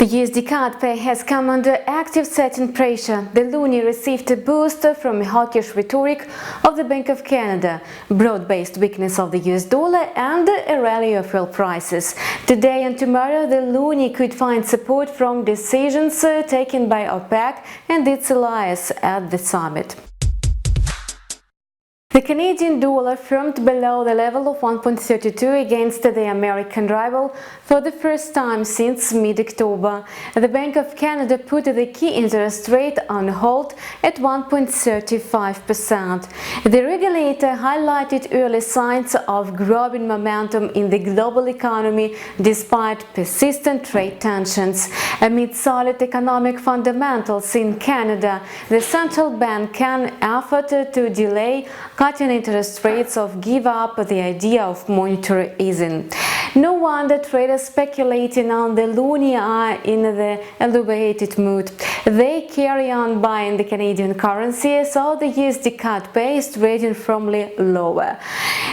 The USD CAD pair has come under active setting pressure. The loonie received a boost from a hawkish rhetoric of the Bank of Canada, broad-based weakness of the US dollar and a rally of oil prices. Today and tomorrow, the loonie could find support from decisions taken by OPEC and its allies at the summit. The Canadian dollar firmed below the level of 1.32 against the American rival for the first time since mid-October. The Bank of Canada put the key interest rate on hold at 1.35%. The regulator highlighted early signs of growing momentum in the global economy despite persistent trade tensions. Amid solid economic fundamentals in Canada, the central bank can afford to delay cutting interest rates or give up the idea of monetary easing. No wonder traders speculating on the loonie are in the elevated mood. They carry on buying the Canadian currency, so the USD CAD pair is trading firmly lower.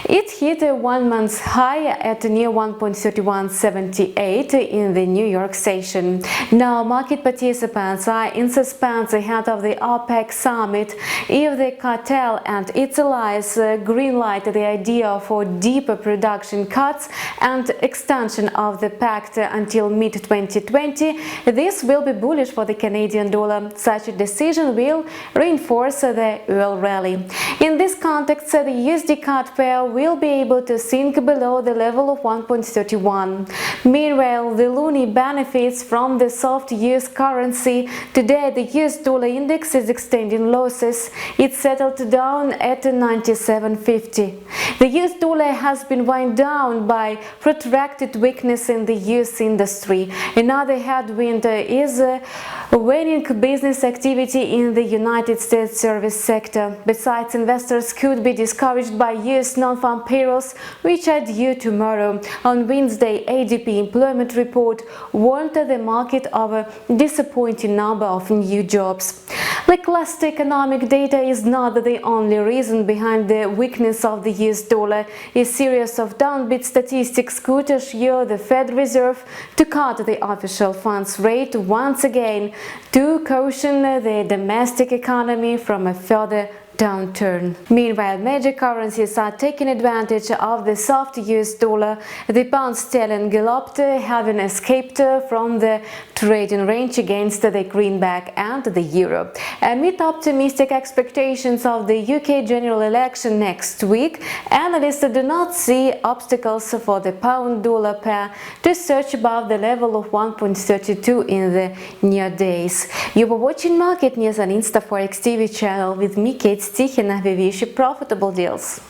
It hit a one-month high at near 1.3178 in the New York session. Now market participants are in suspense ahead of the OPEC summit. If the cartel and its allies greenlight the idea for deeper production cuts and extension of the pact until mid-2020, this will be bullish for the Canadian dollar. Such a decision will reinforce the oil rally. In this context, the USD CAD pair will be able to sink below the level of 1.31. Meanwhile, the loonie benefits from the soft US currency. Today, the US dollar index is extending losses. It settled down at 97.50. The US dollar has been wound down by protracted weakness in the US industry. Another headwind is waning business activity in the United States service sector. Besides, investors could be discouraged by US non-farm payrolls, which are due tomorrow. On Wednesday, ADP employment report warned the market of a disappointing number of new jobs. Lackluster economic data is not the only reason behind the weakness of the US dollar. A series of downbeat statistics could assure the Fed Reserve to cut the official funds rate once again to caution the domestic economy from a further downturn. Meanwhile, major currencies are taking advantage of the soft US dollar. The pound sterling galloped, having escaped from the trading range against the greenback and the euro. Amid optimistic expectations of the UK general election next week, analysts do not see obstacles for the pound-dollar pair to surge above the level of 1.32 in the near days. You were watching Market News on InstaForex TV channel with me, Kate. We wish you profitable deals.